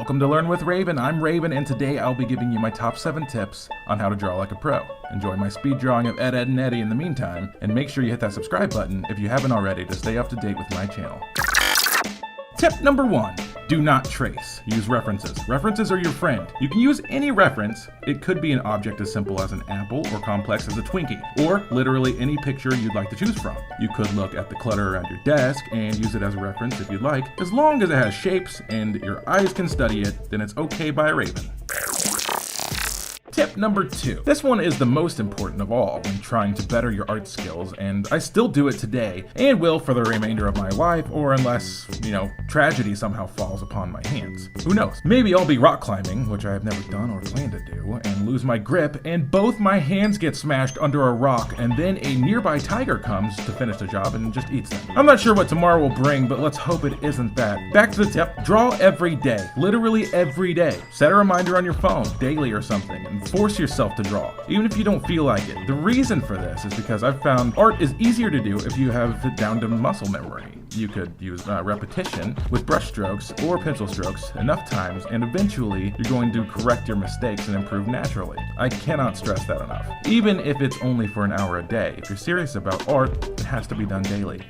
Welcome to Learn with Raven. I'm Raven, and today I'll be giving you my top 7 tips on how to draw like a pro. Enjoy my speed drawing of Ed, Edd, and Eddy in the meantime, and make sure you hit that subscribe button if you haven't already to stay up to date with my channel. Tip number 1. Do not trace. Use references. References are your friend. You can use any reference. It could be an object as simple as an apple or complex as a Twinkie, or literally any picture you'd like to choose from. You could look at the clutter around your desk and use it as a reference if you'd like. As long as it has shapes and your eyes can study it, then it's okay by Raven. Tip number 2. This one is the most important of all when trying to better your art skills, and I still do it today, and will for the remainder of my life, or unless, tragedy somehow falls upon my hands. Who knows? Maybe I'll be rock climbing, which I have never done or plan to do, and lose my grip, and both my hands get smashed under a rock, and then a nearby tiger comes to finish the job and just eats them. I'm not sure what tomorrow will bring, but let's hope it isn't that. Back to the tip. Draw every day. Literally every day. Set a reminder on your phone, daily or something, and force yourself to draw, even if you don't feel like it. The reason for this is because I've found art is easier to do if you have it down to muscle memory. You could use repetition with brush strokes or pencil strokes enough times, and eventually you're going to correct your mistakes and improve naturally. I cannot stress that enough. Even if it's only for an hour a day, if you're serious about art, it has to be done daily.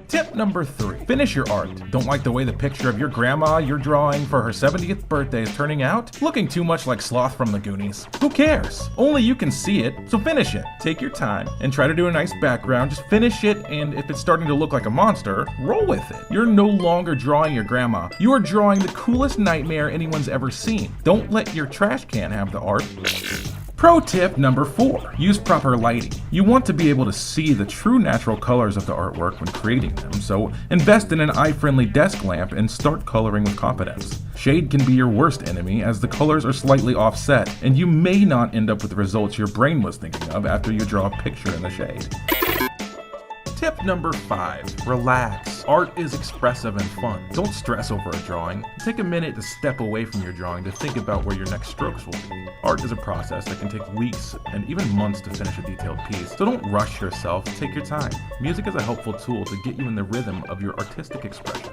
Tip number 3. Finish your art. Don't like the way the picture of your grandma you're drawing for her 70th birthday is turning out? Looking too much like Sloth from the Goonies? Who cares? Only you can see it, so finish it. Take your time and try to do a nice background. Just finish it, and if it's starting to look like a monster, roll with it. You're no longer drawing your grandma. You are drawing the coolest nightmare anyone's ever seen. Don't let your trash can have the art. Pro tip number 4. Use proper lighting. You want to be able to see the true natural colors of the artwork when creating them, so invest in an eye-friendly desk lamp and start coloring with confidence. Shade can be your worst enemy as the colors are slightly offset, and you may not end up with the results your brain was thinking of after you draw a picture in the shade. Tip number 5. Relax. Art is expressive and fun. Don't stress over a drawing. Take a minute to step away from your drawing to think about where your next strokes will be. Art is a process that can take weeks and even months to finish a detailed piece, so don't rush yourself. Take your time. Music is a helpful tool to get you in the rhythm of your artistic expression.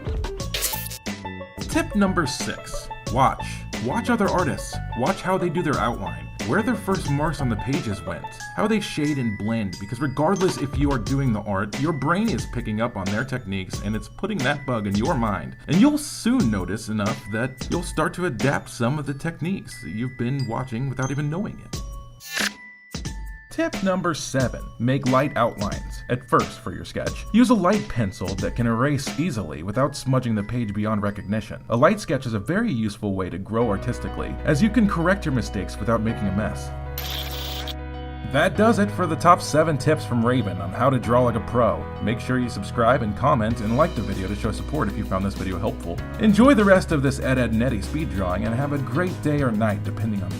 Tip number 6. Watch. Watch other artists. Watch how they do their outline. Where their first marks on the pages went, how they shade and blend, because regardless if you are doing the art, your brain is picking up on their techniques and it's putting that bug in your mind. And you'll soon notice enough that you'll start to adapt some of the techniques that you've been watching without even knowing it. Tip number 7. Make light outlines. At first, for your sketch, use a light pencil that can erase easily without smudging the page beyond recognition. A light sketch is a very useful way to grow artistically, as you can correct your mistakes without making a mess. That does it for the top 7 tips from Raven on how to draw like a pro. Make sure you subscribe and comment and like the video to show support if you found this video helpful. Enjoy the rest of this Ed, Edd, and Eddy speed drawing and have a great day or night depending on